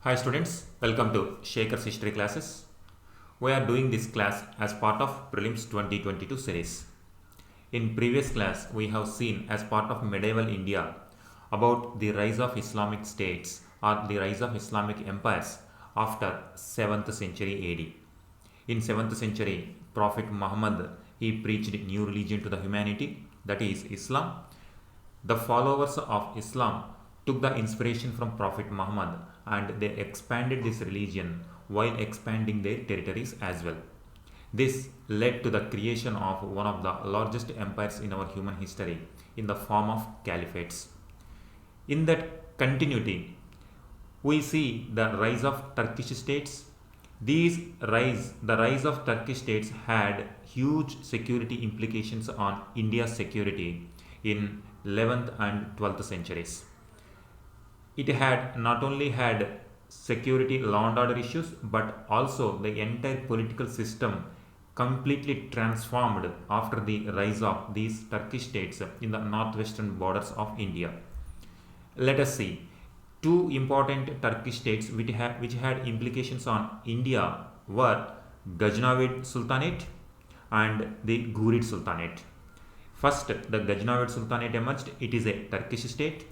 Hi students, welcome to Shaker's History classes. We are doing this class as part of Prelims 2022 series. In previous class, we have seen as part of medieval India about the rise of Islamic states or the rise of Islamic empires after 7th century AD. In 7th century, Prophet Muhammad he preached new religion to the humanity, that is Islam. The followers of Islam took the inspiration from Prophet Muhammad and they expanded this religion while expanding their territories as well. This led to the creation of one of the largest empires in our human history in the form of caliphates. In that continuity, we see the rise of Turkish states. The rise of Turkish states had huge security implications on India's security in 11th and 12th centuries. It had not only had security law and order issues but also the entire political system completely transformed after the rise of these Turkish states in the northwestern borders of India. Let us see two important Turkish states which had implications on India were Ghaznavid Sultanate and the Ghurid Sultanate. First, the Ghaznavid Sultanate emerged, it is a Turkish state.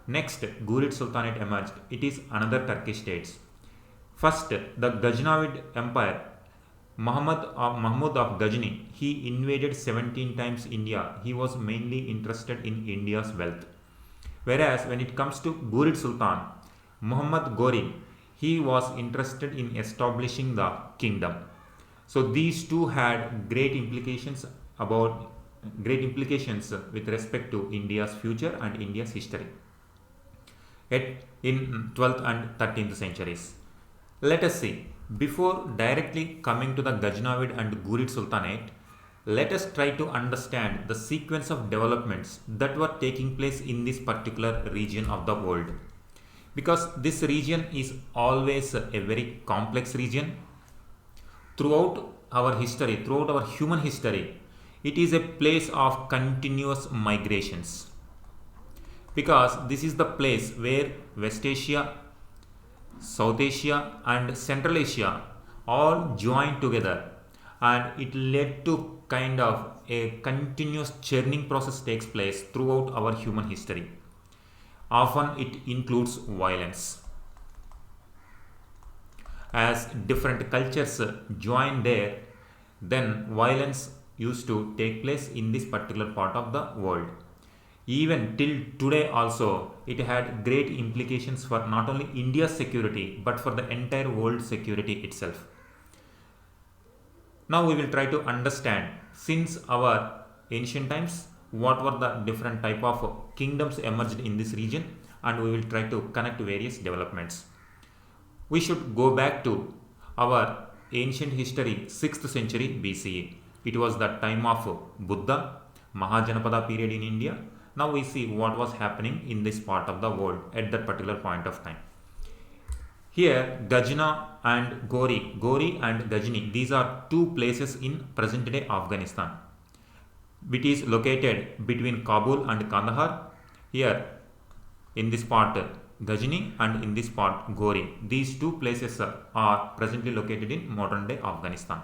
Next, Ghurid Sultanate emerged, it is another Turkish state. First, the Ghaznavid Empire, Mahmud of Ghazni, he invaded 17 times India. He was mainly interested in India's wealth. Whereas when it comes to Ghurid Sultan, Muhammad Ghori, he was interested in establishing the kingdom. So these two had great implications with respect to India's future and India's history in 12th and 13th centuries. Let us see, before directly coming to the Ghaznavid and Ghurid Sultanate, let us try to understand the sequence of developments that were taking place in this particular region of the world. Because this region is always a very complex region. Throughout our history, throughout our human history, it is a place of continuous migrations. Because this is the place where West Asia, South Asia and Central Asia all joined together, and it led to kind of a continuous churning process takes place throughout our human history. Often it includes violence. As different cultures join there, then violence used to take place in this particular part of the world. Even till today also, it had great implications for not only India's security but for the entire world security itself. Now we will try to understand, since our ancient times, what were the different type of kingdoms emerged in this region, and we will try to connect various developments. We should go back to our ancient history, 6th century BCE. It was the time of Buddha, Mahajanapada period in India. Now we see what was happening in this part of the world at that particular point of time. Here, Ghazna and Ghori and Ghazni, these are two places in present day Afghanistan, which is located between Kabul and Kandahar. Here, in this part Ghazni and in this part Ghori. These two places are presently located in modern day Afghanistan.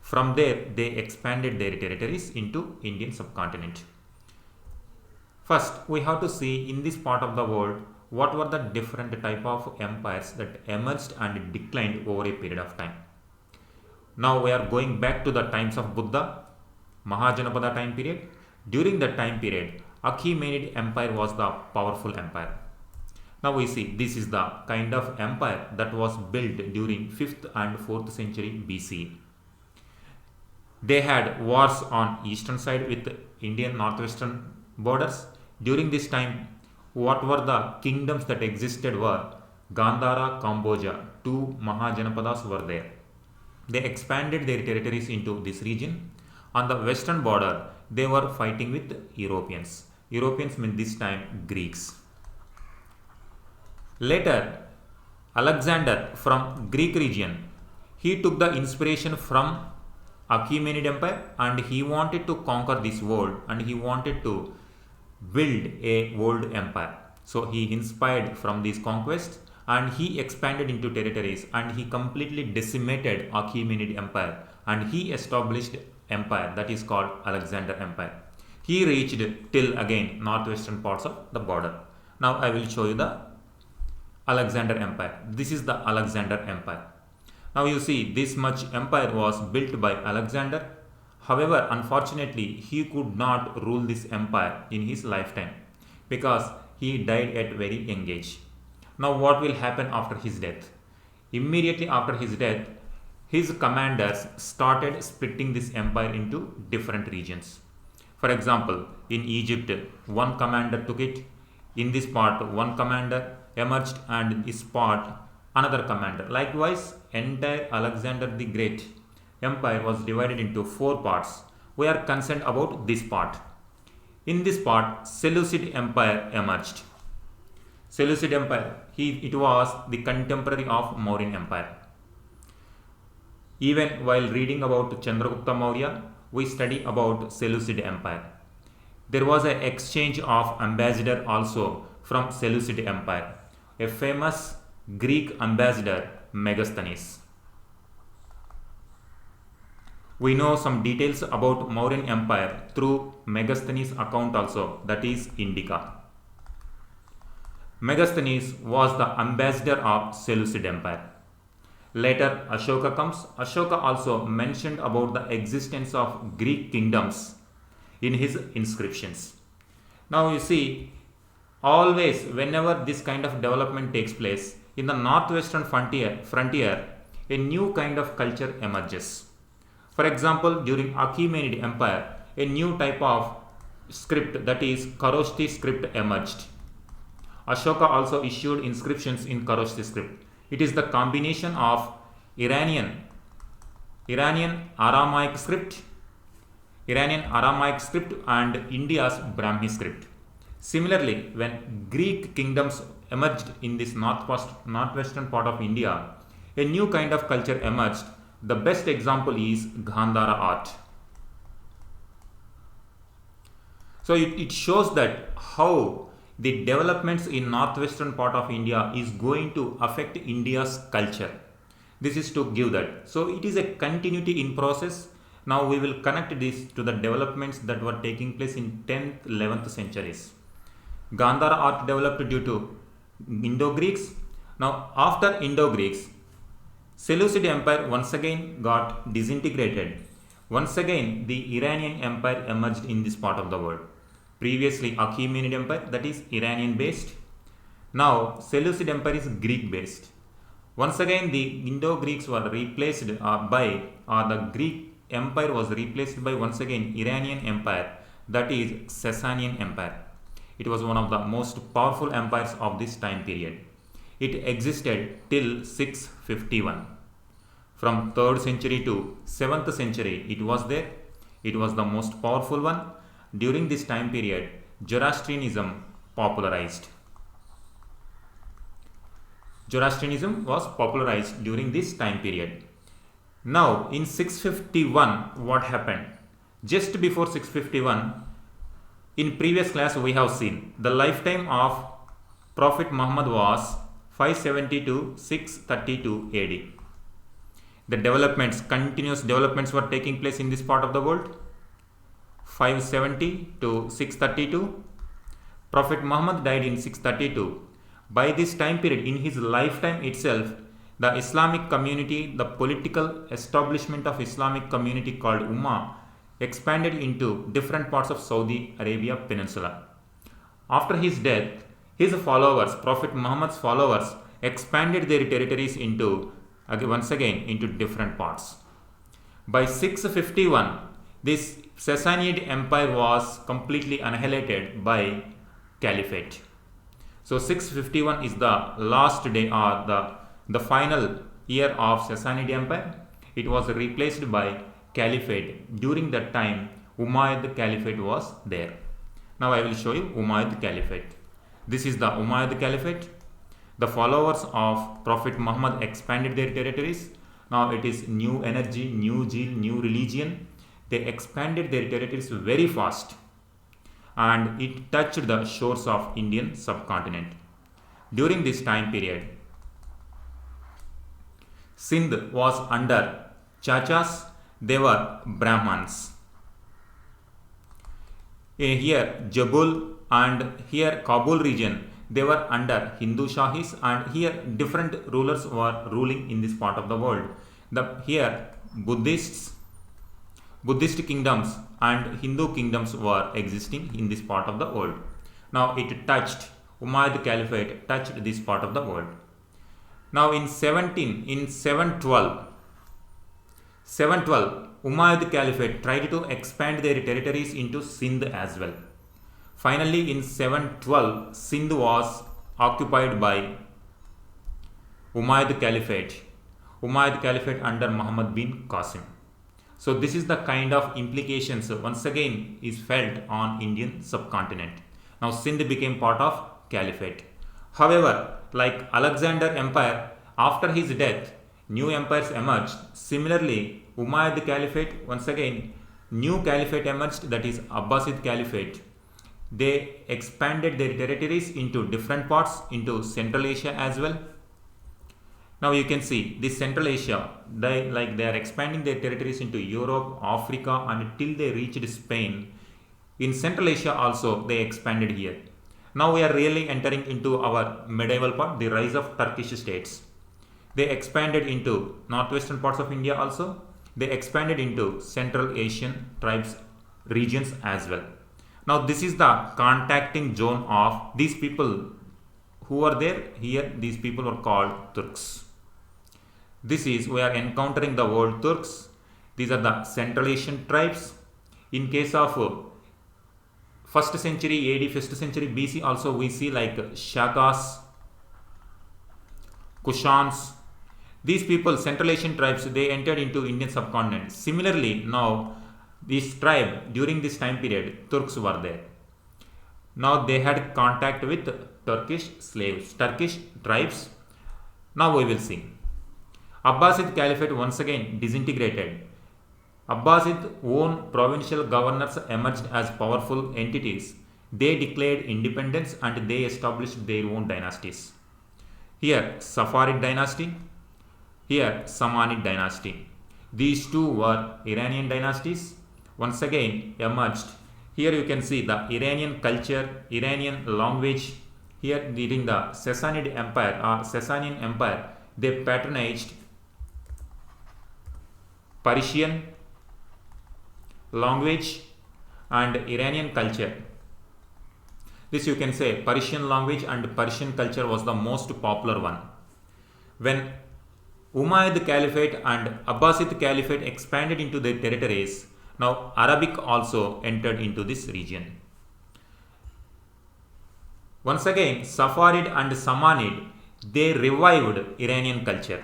From there, they expanded their territories into Indian subcontinent. First, we have to see in this part of the world what were the different type of empires that emerged and declined over a period of time. Now we are going back to the times of Buddha, Mahajanapada time period. During that time period, Achaemenid Empire was the powerful empire. Now we see this is the kind of empire that was built during 5th and 4th century BCE. They had wars on eastern side with Indian northwestern borders. During this time, what were the kingdoms that existed were Gandhara, Cambodia, two Mahajanapadas were there. They expanded their territories into this region. On the western border, they were fighting with Europeans. Europeans mean this time Greeks. Later, Alexander from Greek region, he took the inspiration from Achaemenid Empire and he wanted to conquer this world and he wanted to build a world empire. So he inspired from these conquests and he expanded into territories and he completely decimated Achaemenid Empire and he established empire that is called Alexander Empire. He reached till again northwestern parts of the border. Now I will show you the Alexander Empire. This is the Alexander Empire. Now you see this much empire was built by Alexander. However, unfortunately, he could not rule this empire in his lifetime because he died at very young age. Now what will happen after his death? Immediately after his death, his commanders started splitting this empire into different regions. For example, in Egypt, one commander took it. In this part, one commander emerged, and in this part, another commander. Likewise, entire Alexander the Great empire was divided into four parts. We are concerned about this part. In this part, Seleucid Empire emerged. Seleucid Empire, it was the contemporary of Mauryan Empire. Even while reading about Chandragupta Maurya, we study about Seleucid Empire. There was an exchange of ambassador also from Seleucid Empire, a famous Greek ambassador Megasthenes. We know some details about Mauryan Empire through Megasthenes' account also, that is Indica. Megasthenes was the ambassador of Seleucid Empire. Later Ashoka comes. Ashoka also mentioned about the existence of Greek kingdoms in his inscriptions. Now you see, always whenever this kind of development takes place in the northwestern frontier, a new kind of culture emerges. For example, during Achaemenid Empire, a new type of script, that is Kharoshthi script, emerged. Ashoka also issued inscriptions in Kharoshthi script. It is the combination of Iranian Aramaic script and India's Brahmi script. Similarly, when Greek kingdoms emerged in this northwestern part of India, a new kind of culture emerged. The best example is Gandhara art. So it shows that how the developments in northwestern part of India is going to affect India's culture. This is to give that. So it is a continuity in process. Now we will connect this to the developments that were taking place in 10th, 11th centuries. Gandhara art developed due to Indo-Greeks. Now after Indo-Greeks, Seleucid Empire once again got disintegrated. Once again, the Iranian Empire emerged in this part of the world. Previously, Achaemenid Empire, that is Iranian based. Now, Seleucid Empire is Greek based. Once again, the Indo-Greeks were replaced the Greek Empire was replaced by once again Iranian Empire, that is Sasanian Empire. It was one of the most powerful empires of this time period. It existed till 651. From 3rd century to 7th century, it was there. It was the most powerful one. During this time period, Zoroastrianism popularized. Zoroastrianism was popularized during this time period. Now, in 651, what happened? Just before 651, in previous class we have seen the lifetime of Prophet Muhammad was 570 to 632 AD. The continuous developments were taking place in this part of the world. 570 to 632. Prophet Muhammad died in 632. By this time period, in his lifetime itself, the Islamic community, the political establishment of Islamic community called Ummah, expanded into different parts of Saudi Arabia Peninsula. After his death, his followers, Prophet Muhammad's followers, expanded their territories once again into different parts. By 651, this Sassanid Empire was completely annihilated by Caliphate. So 651 is the last day or the final year of Sassanid Empire. It was replaced by Caliphate. During that time, Umayyad Caliphate was there. Now I will show you Umayyad Caliphate. This is the Umayyad Caliphate. The followers of Prophet Muhammad expanded their territories. Now it is new energy, new zeal, new religion. They expanded their territories very fast and it touched the shores of Indian subcontinent. During this time period, Sindh was under Chachas, they were Brahmans. Here Jabul and here Kabul region, they were under Hindu Shahis, and here different rulers were ruling in this part of the world. Here Buddhist kingdoms and Hindu kingdoms were existing in this part of the world. Now it touched, Umayyad Caliphate touched this part of the world. Now in 712, Umayyad Caliphate tried to expand their territories into Sindh as well. Finally, in 712, Sindh was occupied by Umayyad Caliphate under Muhammad bin Qasim. So this is the kind of implications once again is felt on Indian subcontinent. Now Sindh became part of Caliphate. However, like Alexander Empire, after his death, new empires emerged. Similarly, Umayyad Caliphate, once again, new caliphate emerged, that is Abbasid Caliphate. They expanded their territories into different parts, into Central Asia as well. Now you can see this Central Asia, they are expanding their territories into Europe, Africa, until they reached Spain. In Central Asia also they expanded here. Now we are really entering into our medieval part, the rise of Turkish states. They expanded into northwestern parts of India also. They expanded into Central Asian tribes regions as well. Now this is the contacting zone of these people who are there here. These people are called Turks. This is, we are encountering the word Turks. These are the Central Asian tribes. In case of 1st century AD, 1st century BC also we see like Shakas, Kushans. These people, Central Asian tribes, they entered into Indian subcontinent. Similarly, now this tribe, during this time period, Turks were there. Now they had contact with Turkish slaves, Turkish tribes. Now we will see. Abbasid Caliphate once again disintegrated. Abbasid own provincial governors emerged as powerful entities. They declared independence and they established their own dynasties. Here Safarid dynasty, here Samanid dynasty. These two were Iranian dynasties, once again emerged. Here you can see the Iranian culture, Iranian language. Here during the Sassanid Empire or Sasanian Empire, they patronized Persian language and Iranian culture. This you can say Persian language and Persian culture was the most popular one. When Umayyad Caliphate and Abbasid Caliphate expanded into their territories, now Arabic also entered into this region. Once again, Safarid and Samanid, they revived Iranian culture.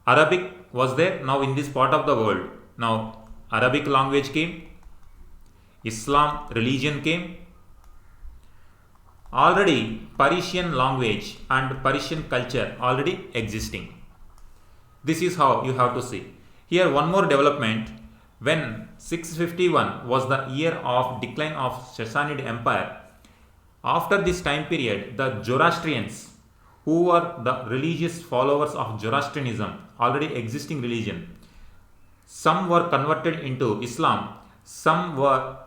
Arabic was there now in this part of the world. Now Arabic language came, Islam religion came. Already Persian language and Persian culture already existing. This is how you have to see. Here one more development. When 651 was the year of decline of Sassanid Empire, after this time period, the Zoroastrians, who were the religious followers of Zoroastrianism, already existing religion, some were converted into Islam, some were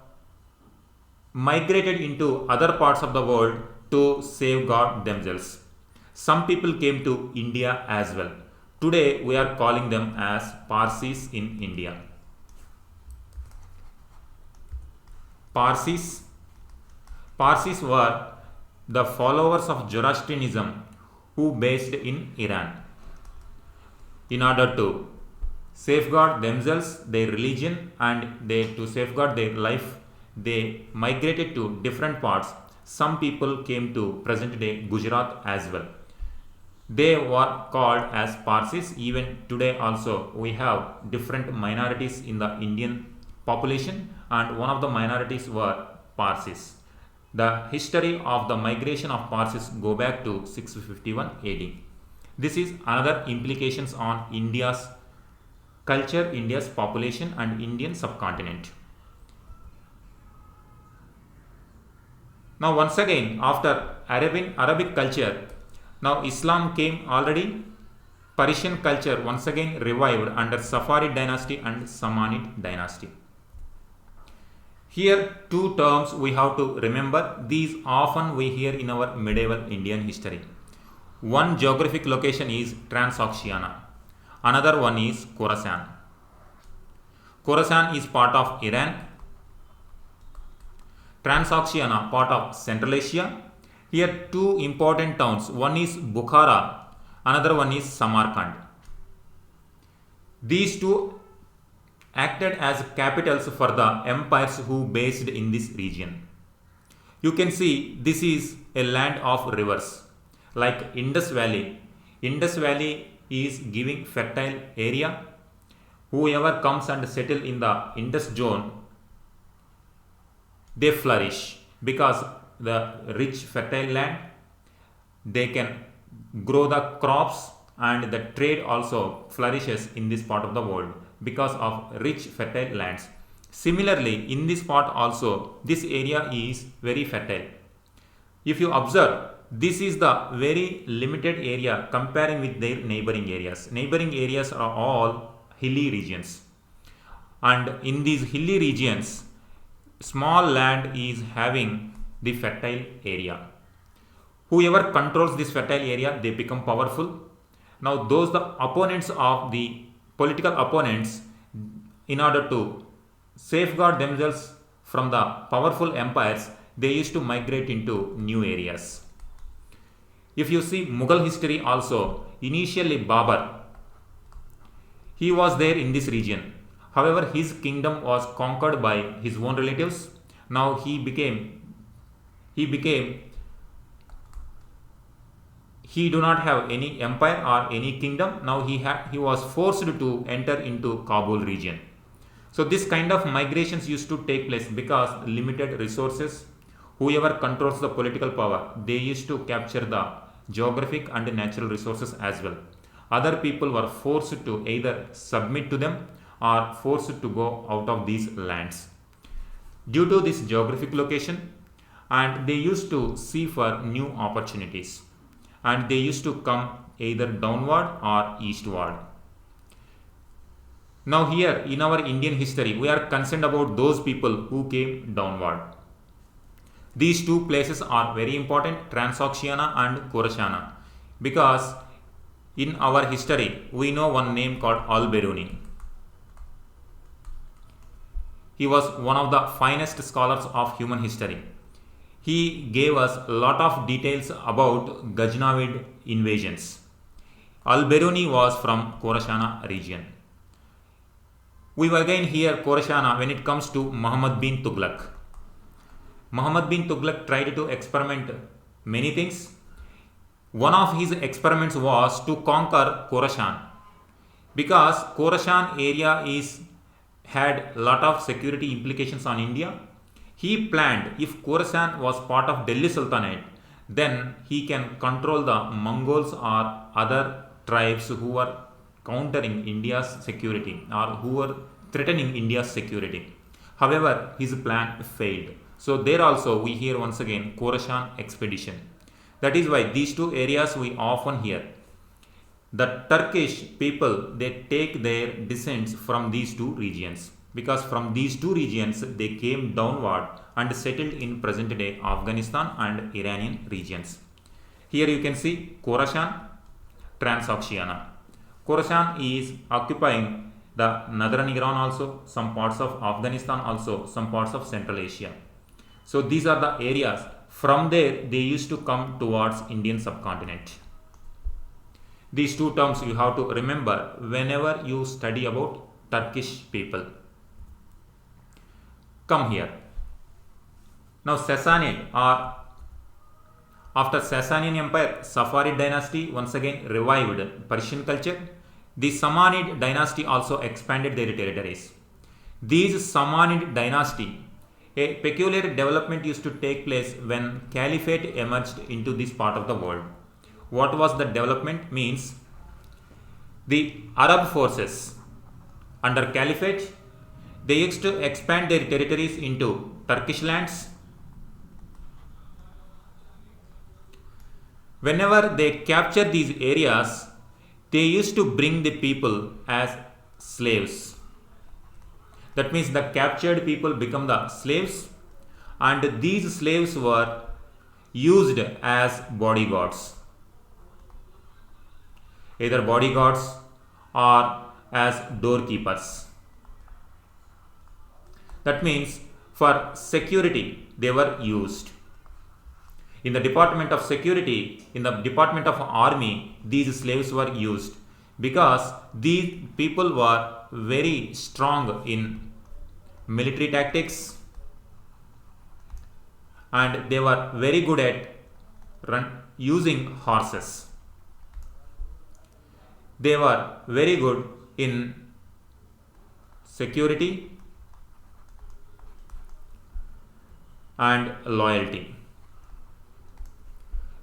migrated into other parts of the world to safeguard themselves. Some people came to India as well. Today we are calling them as Parsis in India. Parsis were the followers of Zoroastrianism who based in Iran. In order to safeguard themselves, their religion, and to safeguard their life, they migrated to different parts. Some people came to present day Gujarat as well. They were called as Parsis. Even today also we have different minorities in the Indian population, and one of the minorities were Parsis. The history of the migration of Parsis go back to 651 AD. This is another implications on India's culture, India's population and Indian subcontinent. Now once again, after Arabic culture, Now Islam came already. Persian culture once again revived under Safarid dynasty and Samanid dynasty. Here two terms we have to remember. These often we hear in our medieval Indian history. One geographic location is Transoxiana. Another one is Khorasan. Khorasan is part of Iran. Transoxiana part of Central Asia. Here two important towns. One is Bukhara. Another one is Samarkand. These two acted as capitals for the empires who based in this region. You can see this is a land of rivers like Indus Valley. Indus Valley is giving fertile area. Whoever comes and settle in the Indus zone, they flourish because the rich fertile land, they can grow the crops, and the trade also flourishes in this part of the world because of rich fertile lands. Similarly, in this part also, this area is very fertile. If you observe, this is the very limited area comparing with their neighboring areas. Neighboring areas are all hilly regions, and in these hilly regions, small land is having the fertile area. Whoever controls this fertile area, they become powerful. Now those the opponents of the political opponents, in order to safeguard themselves from the powerful empires, they used to migrate into new areas. If you see Mughal history also, initially Babur, he was there in this region. However, his kingdom was conquered by his own relatives. Now he do not have any empire or any kingdom. Now he was forced to enter into Kabul region. So this kind of migrations used to take place because limited resources. Whoever controls the political power, they used to capture the geographic and natural resources as well. Other people were forced to either submit to them or forced to go out of these lands. Due to this geographic location, and they used to see for new opportunities, and they used to come either downward or eastward. Now here in our Indian history, we are concerned about those people who came downward. These two places are very important, Transoxiana and Khorasan, because in our history we know one name called Al-Biruni. He was one of the finest scholars of human history. He gave us a lot of details about Ghaznavid invasions. Al-Biruni was from Khorasan region. We will again hear Khorasan when it comes to Muhammad bin Tughlaq. Muhammad bin Tughlaq tried to experiment many things. One of his experiments was to conquer Khorasan, because Khorasan area had lot of security implications on India. He planned, if Khorasan was part of Delhi Sultanate, then he can control the Mongols or other tribes who were countering India's security or who were threatening India's security. However, his plan failed. So there also we hear once again Khorasan expedition. That is why these two areas we often hear. The Turkish people, they take their descents from these two regions, because from these two regions they came downward and settled in present day Afghanistan and Iranian regions. Here you can see Khorasan, Transoxiana. Khorasan is occupying the northern Iran also, some parts of Afghanistan also, some parts of Central Asia. So these are the areas. From there they used to come towards Indian subcontinent. These two terms you have to remember whenever you study about Turkish people. Come here. Now Sassanid, or after Sasanian Empire, Safarid dynasty once again revived Persian culture. The Samanid dynasty also expanded their territories. These Samanid dynasty, a peculiar development used to take place when Caliphate emerged into this part of the world. What was the development? Means the Arab forces under Caliphate, they used to expand their territories into Turkish lands. Whenever they capture these areas, they used to bring the people as slaves. That means the captured people become the slaves, and these slaves were used as bodyguards, either bodyguards or as doorkeepers. That means for security they were used. In the Department of Security, in the Department of Army, these slaves were used because these people were very strong in military tactics, and they were very good at using horses. They were very good in security and loyalty.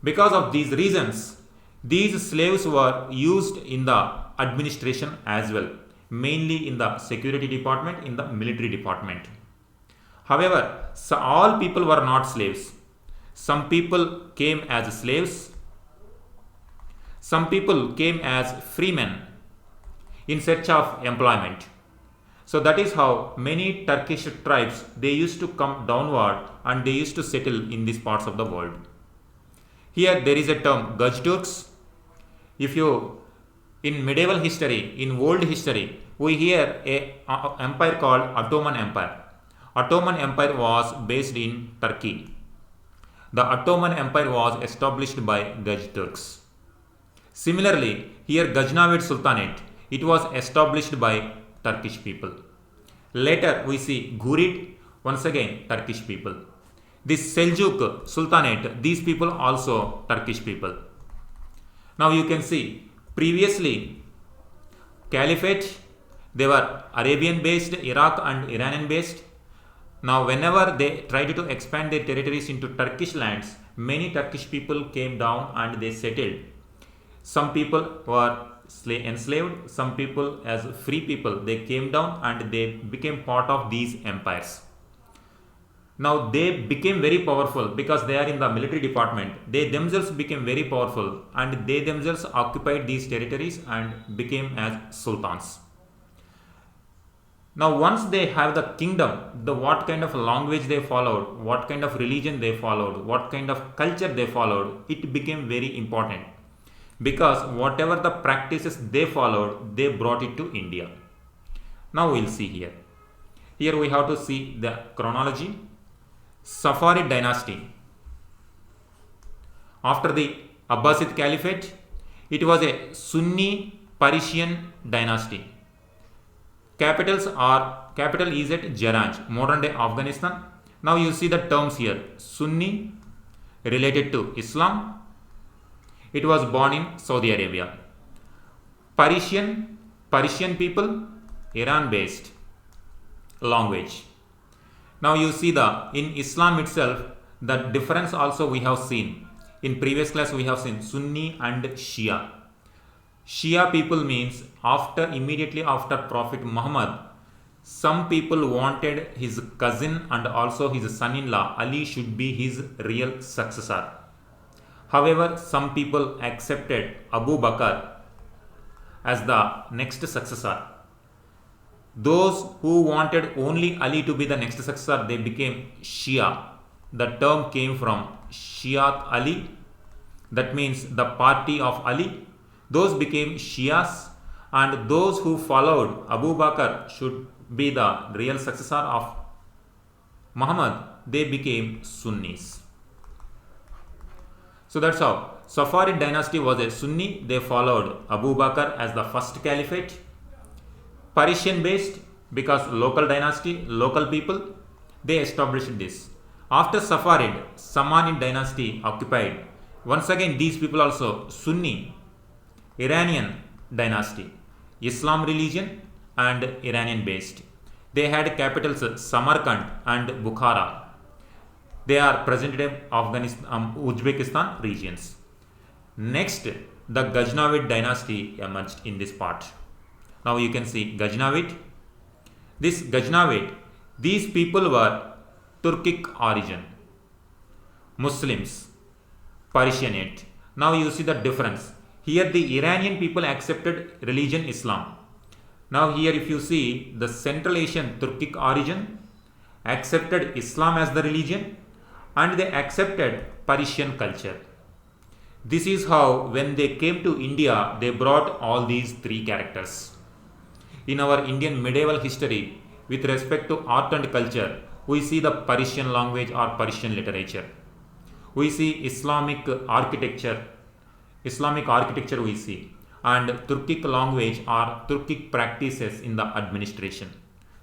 Because of these reasons, these slaves were used in the administration as well, mainly in the security department, in the military department. However, all people were not slaves. Some people came as slaves. Some people came as freemen in search of employment. So that is how many Turkish tribes, they used to come downward and they used to settle in these parts of the world. Here there is a term Gaj Turks. If you, in medieval history, in world history, we hear a empire called Ottoman Empire. Ottoman Empire was based in Turkey. The Ottoman Empire was established by Gaj Turks. Similarly, here Ghaznavid Sultanate, it was established by Turkish people. Later we see Ghurid, once again Turkish people. This Seljuk Sultanate, these people also Turkish people. Now you can see, previously Caliphate, they were Arabian based, Iraq and Iranian based. Now whenever they tried to expand their territories into Turkish lands, many Turkish people came down and they settled. Some people were enslaved, some people as free people, they came down and they became part of these empires. Now they became very powerful because they are in the military department. They themselves became very powerful and they themselves occupied these territories and became as sultans. Now once they have the kingdom, what kind of language they followed, what kind of religion they followed, what kind of culture they followed, it became very important. Because whatever the practices they followed, they brought it to India. Now we'll see here. Here we have to see the chronology. Safarid dynasty. After the Abbasid Caliphate, it was a Sunni Parisian dynasty. Capital is at Jaranj, modern day Afghanistan. Now you see the terms here. Sunni related to Islam. It was born in Saudi Arabia. Parisian people, Iran based language. Now you see in Islam itself, the difference also we have seen. In previous class we have seen Sunni and Shia. Shia people means immediately after Prophet Muhammad, some people wanted his cousin and also his son-in-law Ali should be his real successor. However, some people accepted Abu Bakr as the next successor. Those who wanted only Ali to be the next successor, they became Shia. The term came from Shiat Ali, that means the party of Ali. Those became Shias, and those who followed Abu Bakr should be the real successor of Muhammad, they became Sunnis. So that's how Safarid dynasty was a Sunni. They followed Abu Bakr as the first caliphate. Parisian based, because local dynasty, local people, they established this. After Safarid, Samanid dynasty occupied. Once again these people also Sunni, Iranian dynasty, Islam religion and Iranian based. They had capitals Samarkand and Bukhara. They are present day Afghanistan, Uzbekistan regions. Next, the Ghaznavid dynasty emerged in this part. Now you can see Ghaznavid. This Ghaznavid, these people were Turkic origin, Muslims, Persianate, Now you see the difference. Here the Iranian people accepted religion Islam. Now here if you see the Central Asian Turkic origin accepted Islam as the religion and they accepted Persian culture. This is how when they came to India they brought all these three characters. In our Indian medieval history with respect to art and culture, we see the Persian language or Persian literature. We see Islamic architecture we see, and Turkic language or Turkic practices in the administration.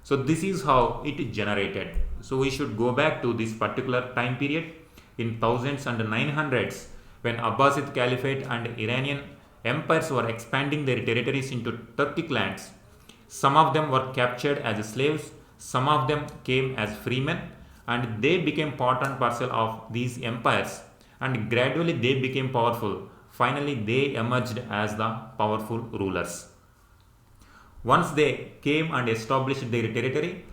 So this is how it generated. So we should go back to this particular time period in thousands and 900s when Abbasid Caliphate and Iranian empires were expanding their territories into Turkic lands. Some of them were captured as slaves, some of them came as freemen, and they became part and parcel of these empires, and gradually they became powerful. Finally, they emerged as the powerful rulers. Once they came and established their territory,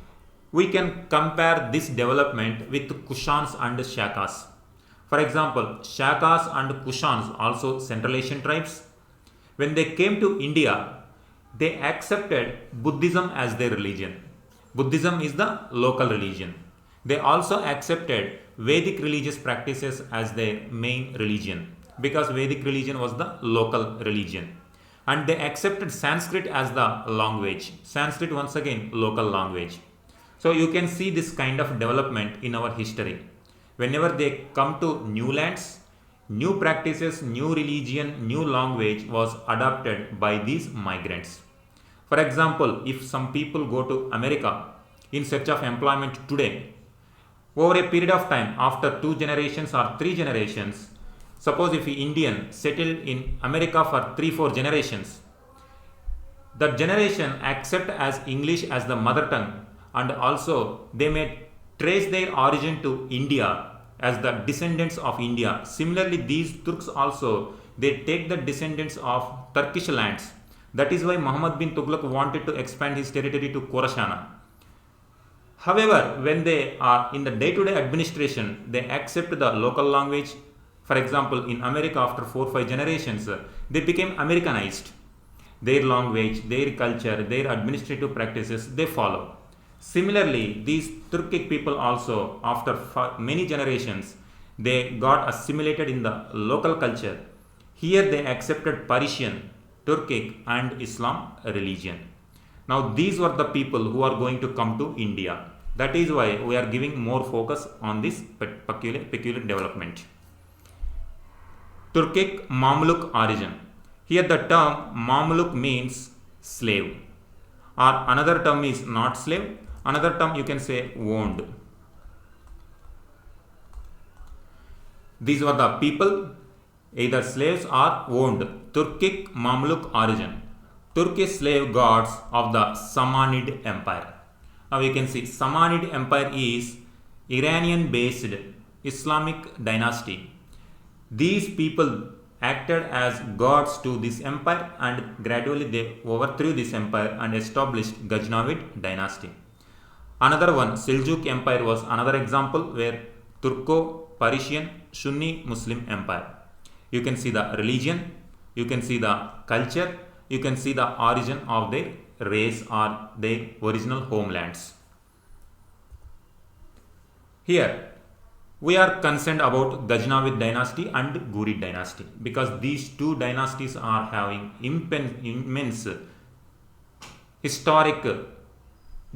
we can compare this development with Kushans and Shakas. For example, Shakas and Kushans, also Central Asian tribes, when they came to India, they accepted Buddhism as their religion. Buddhism is the local religion. They also accepted Vedic religious practices as their main religion because Vedic religion was the local religion. And they accepted Sanskrit as the language. Sanskrit, once again, local language. So you can see this kind of development in our history. Whenever they come to new lands, new practices, new religion, new language was adopted by these migrants. For example, if some people go to America in search of employment today, over a period of time, after 2 generations or 3 generations, suppose if an Indian settled in America for 3-4 generations, that generation accept as English as the mother tongue, and also they may trace their origin to India as the descendants of India. Similarly, these Turks also, they take the descendants of Turkish lands. That is why Muhammad bin Tughlaq wanted to expand his territory to Khorassan. However, when they are in the day-to-day administration, they accept the local language. For example, in America, after 4-5 generations, they became Americanized. Their language, their culture, their administrative practices, they follow. Similarly, these Turkic people also, after many generations, they got assimilated in the local culture. Here they accepted Persian, Turkic and Islam religion. Now these were the people who are going to come to India. That is why we are giving more focus on this peculiar development. Turkic Mamluk origin. Here the term Mamluk means slave, or another term is not slave, another term you can say owned. These were the people, either slaves or owned. Turkic Mamluk origin. Turkish slave gods of the Samanid Empire. Now you can see Samanid Empire is Iranian based Islamic dynasty. These people acted as gods to this empire and gradually they overthrew this empire and established Ghaznavid dynasty. Another one, Seljuk Empire, was another example where Turco-Persian Sunni Muslim Empire. You can see the religion, you can see the culture, you can see the origin of their race or their original homelands. Here we are concerned about Ghaznavid dynasty and Ghurid dynasty because these two dynasties are having immense historic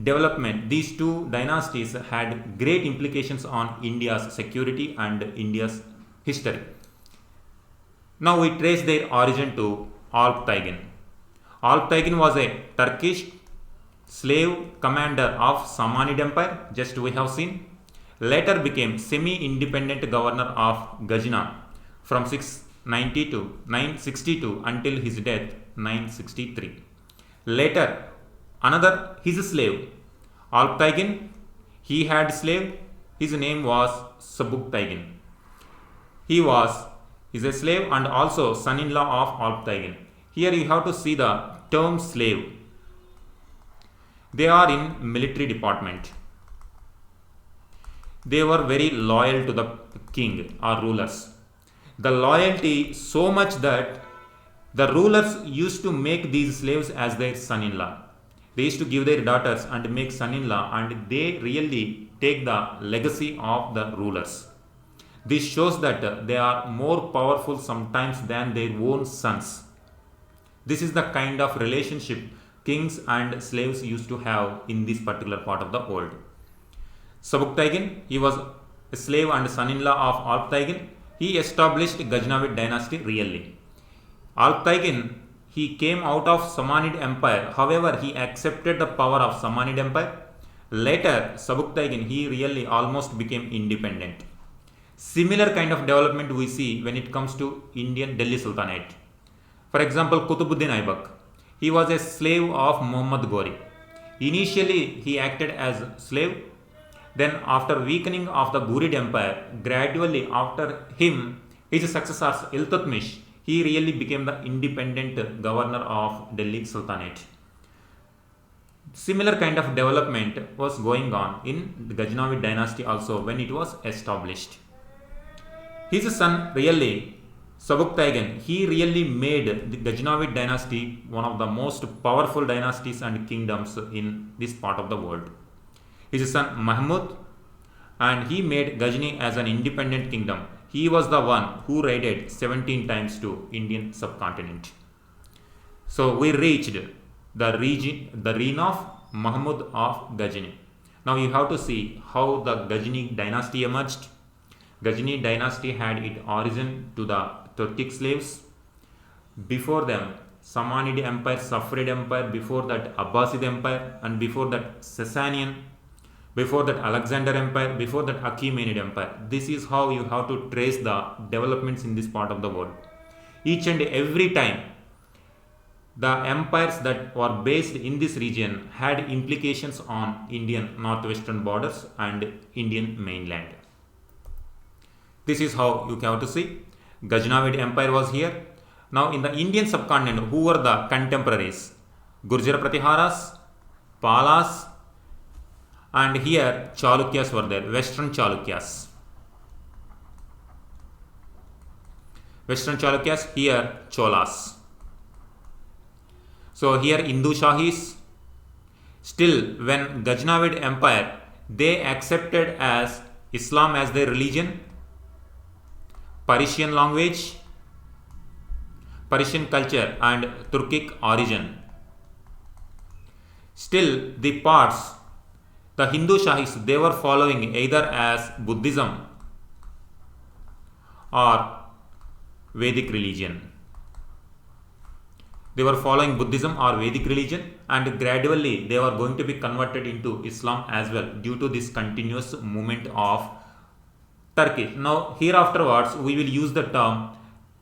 development. These two dynasties had great implications on India's security and India's history. Now we trace their origin to Alptigin. Alptigin was a Turkish slave commander of Samanid Empire, just we have seen. Later became semi-independent governor of Ghazna from 690 to 962 until his death 963. Later, another his slave, Alptigin, he had slave, his name was Sabuktigin. He is a slave and also son-in-law of Alptigin. Here you have to see the term slave. They are in military department. They were very loyal to the king or rulers. The loyalty so much that the rulers used to make these slaves as their son-in-law. They used to give their daughters and make son-in-law, and they really take the legacy of the rulers. This shows that they are more powerful sometimes than their own sons. This is the kind of relationship kings and slaves used to have in this particular part of the world. Sabuktaigin, he was a slave and son-in-law of Alptaigin. He established Ghaznavid dynasty really. Alptaigin, he came out of Samanid Empire. However, he accepted the power of Samanid Empire. Later, Sabuktaigin, he really almost became independent. Similar kind of development we see when it comes to Indian Delhi Sultanate. For example, Qutbuddin Aibak. He was a slave of Muhammad Ghori. Initially, he acted as slave. Then, after weakening of the Ghurid Empire, gradually after him, his successor Iltutmish, he really became the independent governor of Delhi Sultanate. Similar kind of development was going on in the Ghaznavid dynasty also when it was established. His son really, Sabuktaigin, he really made the Ghaznavid dynasty one of the most powerful dynasties and kingdoms in this part of the world. His son Mahmud, and he made Ghazni as an independent kingdom. He was the one who raided 17 times to Indian subcontinent. So we reached the reign of Mahmud of Ghazni. Now you have to see how the Ghazni dynasty emerged. Ghazni dynasty had its origin to the Turkic slaves. Before them, Samanid Empire, Safavid Empire, before that Abbasid Empire, and before that Sasanian, before that Alexander Empire, before that Achaemenid Empire. This is how you have to trace the developments in this part of the world. Each and every time, the empires that were based in this region had implications on Indian northwestern borders and Indian mainland. This is how you have to see. Ghaznavid Empire was here. Now in the Indian subcontinent, who were the contemporaries? Gurjar Pratiharas, Palas, and here Chalukyas were there, Western Chalukyas. Western Chalukyas, here Cholas. So here Hindu Shahis. Still, when Ghaznavid Empire, they accepted as Islam as their religion, Persian language, Persian culture and Turkic origin. Still, the parts, the Hindu Shahis, they were following either as Buddhism or Vedic religion. They were following Buddhism or Vedic religion, and gradually they were going to be converted into Islam as well due to this continuous movement of Turkish. Now here afterwards we will use the term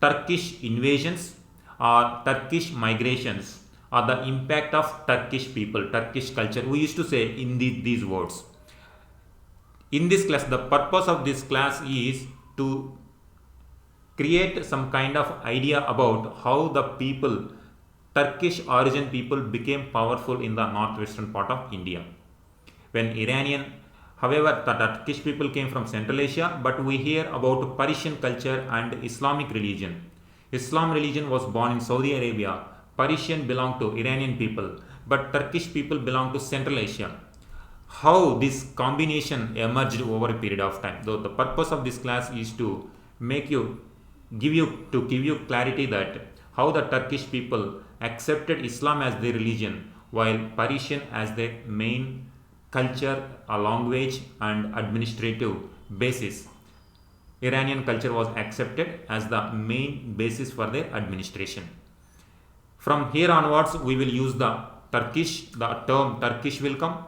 Turkish invasions or Turkish migrations or the impact of Turkish people, Turkish culture. We used to say in these words. In this class, the purpose of this class is to create some kind of idea about how the people, Turkish origin people, became powerful in the northwestern part of India. When Iranian, however, the Turkish people came from Central Asia, but we hear about Persian culture and Islamic religion. Islam religion was born in Saudi Arabia. Persian belonged to Iranian people, but Turkish people belong to Central Asia. How this combination emerged over a period of time. Though the purpose of this class is to give you clarity that how the Turkish people accepted Islam as their religion, while Persian as their main culture, a language and administrative basis. Iranian culture was accepted as the main basis for their administration. From here onwards, we will use the term Turkish will come.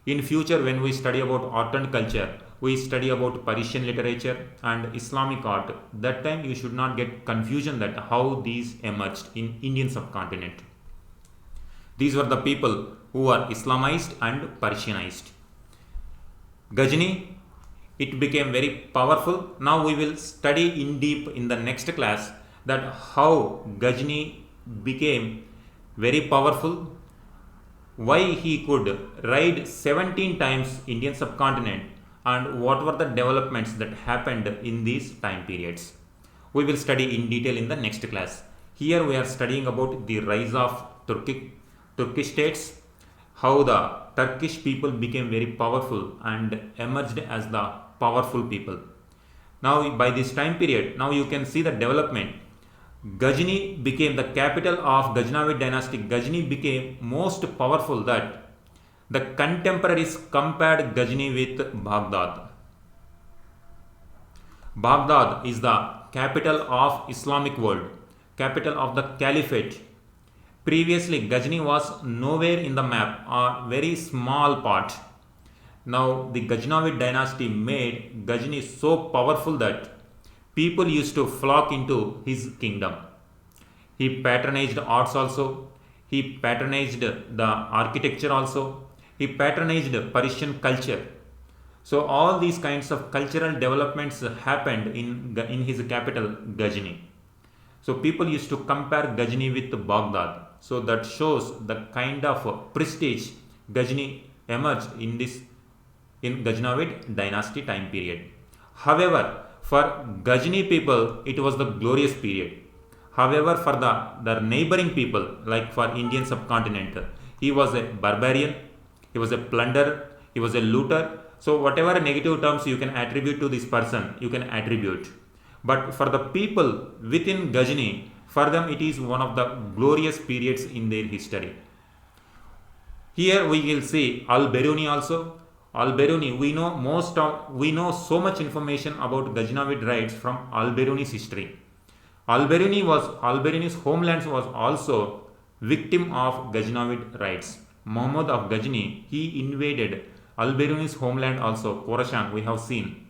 In future, when we study about art and culture, we study about Persian literature and Islamic art. That time you should not get confusion that how these emerged in Indian subcontinent. These were the people who were Islamized and Persianized. Ghazni, it became very powerful. Now we will study in deep in the next class that how Ghazni became very powerful, why he could raid 17 times Indian subcontinent, and what were the developments that happened in these time periods. we will study in detail in the next class. Here we are studying about the rise of Turkish states, how the Turkish people became very powerful and emerged as the powerful people. Now by this time period, now you can see the development. Ghazni became the capital of Ghaznavid dynasty. Ghazni became most powerful that the contemporaries compared Ghazni with Baghdad. Baghdad is the capital of Islamic world, capital of the Caliphate. Previously, Ghazni was nowhere in the map, a very small part. Now, the Ghaznavid dynasty made Ghazni so powerful that people used to flock into his kingdom. He patronized arts also, he patronized the architecture also, he patronized Persian culture. So, all these kinds of cultural developments happened in his capital, Ghazni. So, people used to compare Ghazni with Baghdad. So, that shows the kind of prestige Ghazni emerged in Ghaznavid dynasty time period. However, for Ghazni people, it was the glorious period. However, for the neighboring people, like for Indian subcontinent, he was a barbarian, he was a plunderer, he was a looter. So, whatever negative terms you can attribute to this person, you can attribute. But for the people within Ghazni, for them it is one of the glorious periods in their history. Here we will see Al-Biruni also. Al-Biruni, we know so much information about Ghaznavid raids from Al-Biruni's history. Al-Biruni's homelands was also victim of Ghaznavid raids. Muhammad of Ghazni, he invaded Al-Biruni's homeland also, Khorasan, we have seen.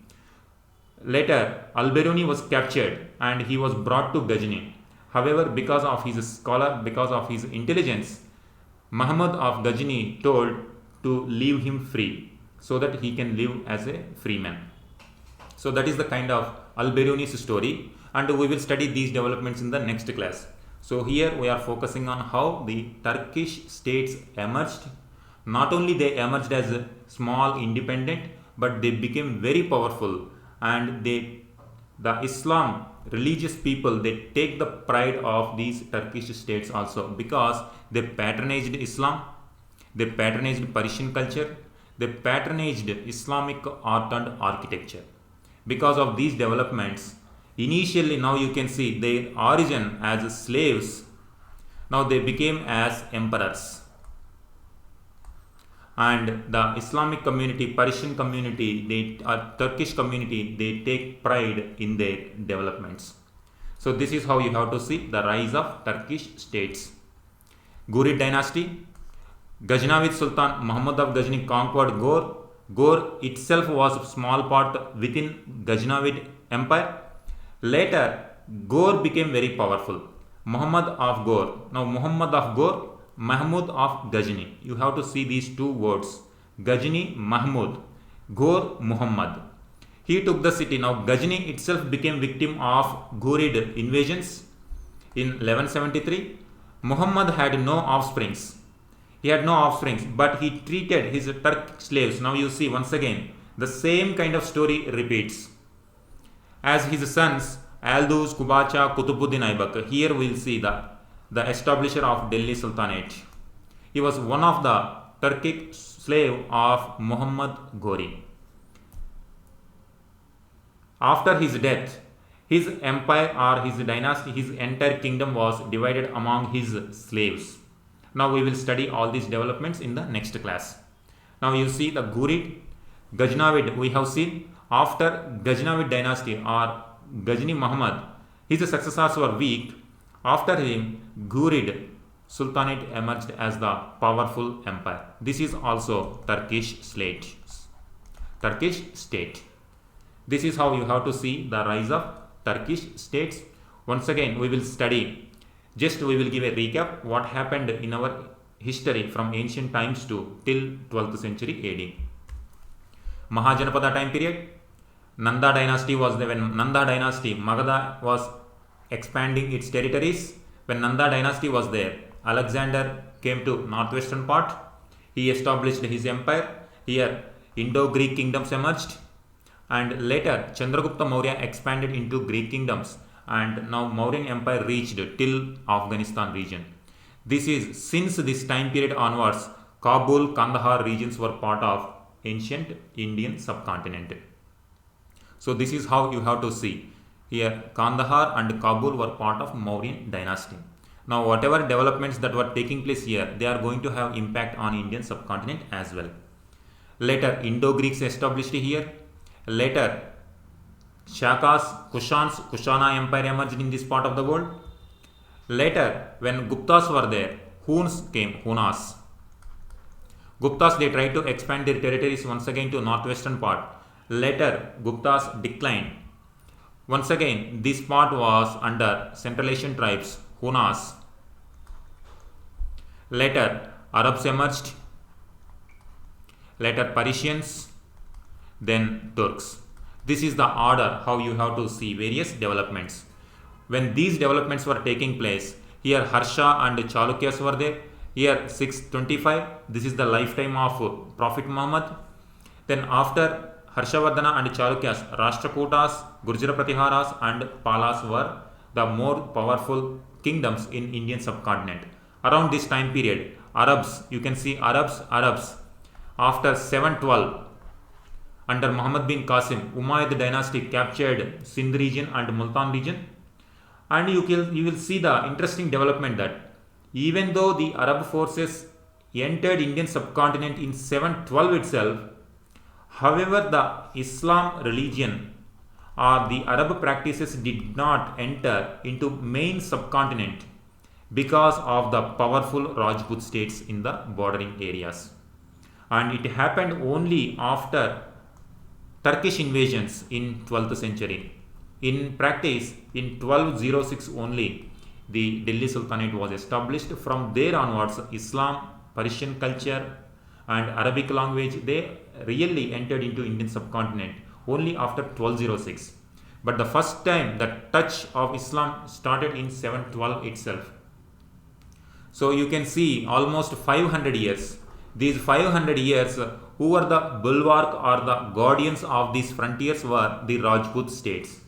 Later, Al-Biruni was captured and he was brought to Ghazni. However, because of his scholar, because of his intelligence, Muhammad of Ghazni told to leave him free so that he can live as a free man. So that is the kind of Al-Biruni's story, and we will study these developments in the next class. So here we are focusing on how the Turkish states emerged. Not only they emerged as a small independent, but they became very powerful, and the Islam religious people, they take the pride of these Turkish states also, because they patronized Islam, they patronized Persian culture, they patronized Islamic art and architecture. Because of these developments, initially now you can see their origin as slaves, now they became as emperors. And the Islamic community, Persian community, Turkish community, they take pride in their developments. So this is how you have to see the rise of Turkish states. Ghurid dynasty, Ghaznavid Sultan Muhammad of Ghazni conquered Ghor. Ghor itself was a small part within Ghaznavid empire. Later, Ghor became very powerful. Muhammad of Ghor. Now Muhammad of Ghor, Mahmud of Ghazni. You have to see these two words. Ghazni, Mahmud. Ghor, Muhammad. He took the city. Now Ghazni itself became victim of Ghurid invasions. In 1173, Muhammad had no offsprings. He had no offsprings, but he treated his Turkic slaves. Now you see once again, the same kind of story repeats. As his sons, Aldous, Kubacha, Kutubuddin Aybak. Here we will see the establisher of Delhi Sultanate. He was one of the Turkic slave of Muhammad Ghori. After his death, his empire or his dynasty, his entire kingdom was divided among his slaves. Now we will study all these developments in the next class. Now you see the Ghurid, Ghaznavid we have seen. After Ghaznavid dynasty or Ghazni Muhammad, his successors were weak. After him, Ghurid Sultanate emerged as the powerful empire. This is also Turkish state. Turkish state. This is how you have to see the rise of Turkish states. Once again, we will study. Just we will give a recap what happened in our history from ancient times to till 12th century AD. Mahajanapada time period. Nanda dynasty was there. When Nanda dynasty, Magadha was expanding its territories. When Nanda dynasty was there, Alexander came to northwestern part. He established his empire. Here Indo-Greek kingdoms emerged, and later Chandragupta Maurya expanded into Greek kingdoms, and now Mauryan Empire reached till Afghanistan region. This is since this time period onwards, Kabul, Kandahar regions were part of ancient Indian subcontinent. So this is how you have to see. Here Kandahar and Kabul were part of Mauryan dynasty. Now whatever developments that were taking place here, they are going to have impact on Indian subcontinent as well. Later Indo-Greeks established here. Later Shakas, Kushana Empire emerged in this part of the world. Later when Guptas were there, Huns came, Hunas. Guptas, they tried to expand their territories once again to northwestern part. Later Guptas declined. Once again this part was under Central Asian tribes, Hunas. Later Arabs emerged. Later Persians, then Turks. This is the order how you have to see various developments. When these developments were taking place, here Harsha and Chalukyas were there. Here 625, this is the lifetime of Prophet Muhammad. Then after Harshavardhana and Chalukyas, Rashtrakutas, Gurjara Pratiharas and Palas were the more powerful kingdoms in Indian subcontinent. Around this time period, Arabs, you can see Arabs. After 712, under Muhammad bin Qasim, Umayyad dynasty captured Sindh region and Multan region. And you will see the interesting development that even though the Arab forces entered Indian subcontinent in 712 itself, however the Islam religion or the Arab practices did not enter into main subcontinent because of the powerful Rajput states in the bordering areas. And it happened only after Turkish invasions in 12th century. In practice, in 1206 only, the Delhi Sultanate was established. From there onwards, Islam, Persian culture and Arabic language, they really entered into Indian subcontinent only after 1206. But the first time the touch of Islam started in 712 itself. So you can see almost 500 years. These 500 years, who were the bulwark or the guardians of these frontiers were the Rajput states.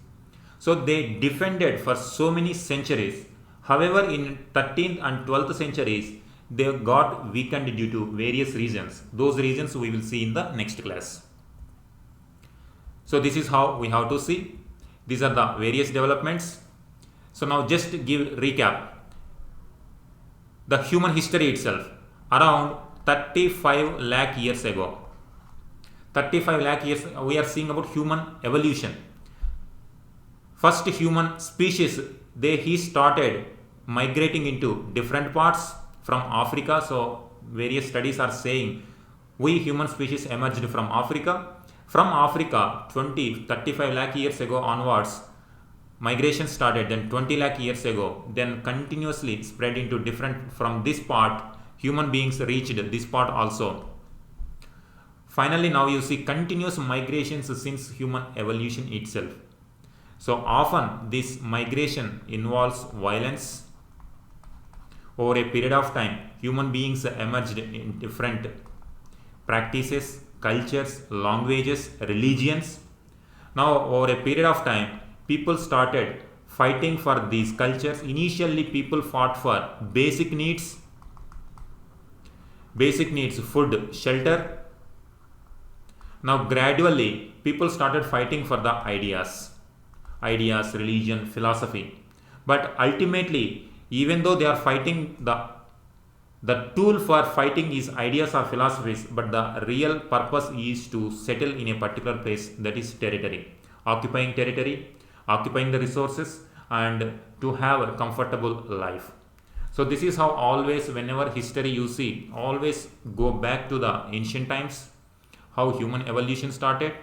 So they defended for so many centuries. However, in 13th and 12th centuries, they got weakened due to various reasons. Those reasons we will see in the next class. So this is how we have to see. These are the various developments. So now just give recap. The human history itself, around 35 lakh years ago. 35 lakh years, we are seeing about human evolution. First human species, he started migrating into different parts from Africa. So various studies are saying we human species emerged from Africa. From Africa 35 lakh years ago onwards, migration started. Then 20 lakh years ago, then continuously spread into different, from this part human beings reached this part also. Finally now you see continuous migrations since human evolution itself. So often this migration involves violence. Over a period of time, human beings emerged in different practices, cultures, languages, religions. Now over a period of time, people started fighting for these cultures. Initially people fought for basic needs, food, shelter. Now gradually people started fighting for the ideas, religion, philosophy. But ultimately, even though they are fighting, the tool for fighting is ideas or philosophies, but the real purpose is to settle in a particular place, that is territory, occupying territory, occupying the resources, and to have a comfortable life. So this is how always, whenever history you see, always go back to the ancient times, how human evolution started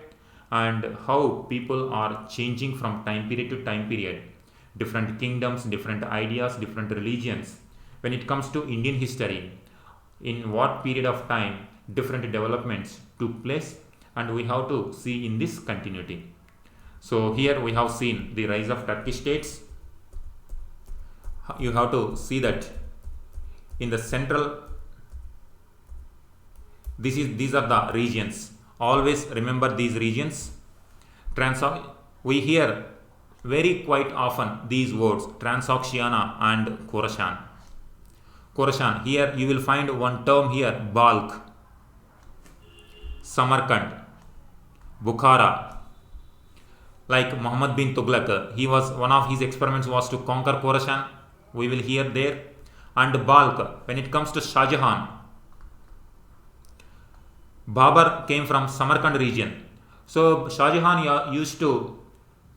and how people are changing from time period to time period. Different kingdoms, different ideas, different religions. When it comes to Indian history, in what period of time different developments took place, and we have to see in this continuity. So here we have seen the rise of Turkish states. You have to see that in the central, these are the regions. Always remember these regions. We hear very quite often these words Transoxiana and Khorasan. Khorasan, here you will find one term here, Balkh, Samarkand, Bukhara. Like Muhammad bin Tughlaq, he was one of his experiments was to conquer Khorasan. We will hear there. And Balkh, when it comes to Shah Jahan, Babur came from Samarkand region. So Shah Jahan used to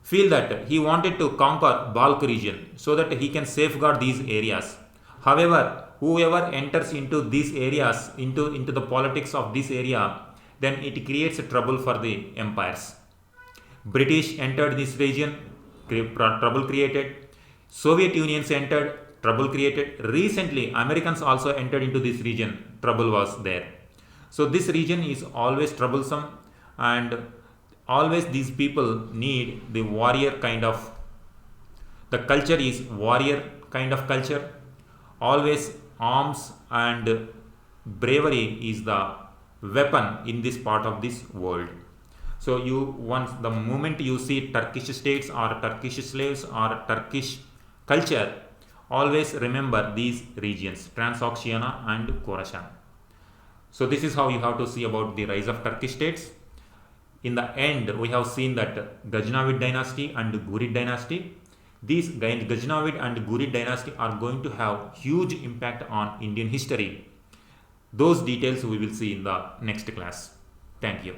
feel that he wanted to conquer Balkh region so that he can safeguard these areas. However, whoever enters into these areas, into the politics of this area, then it creates trouble for the empires. British entered this region, trouble created. Soviet Union entered, trouble created. Recently, Americans also entered into this region, trouble was there. So this region is always troublesome, and always these people need the warrior kind of, the culture is warrior kind of culture. Always arms and bravery is the weapon in this part of this world. So the moment you see Turkish states or Turkish slaves or Turkish culture, always remember these regions, Transoxiana and Khorasan. So this is how you have to see about the rise of Turkish states. In the end, we have seen that Ghaznavid dynasty and Ghurid dynasty, these Ghaznavid and Ghurid dynasty are going to have huge impact on Indian history. Those details we will see in the next class. Thank you.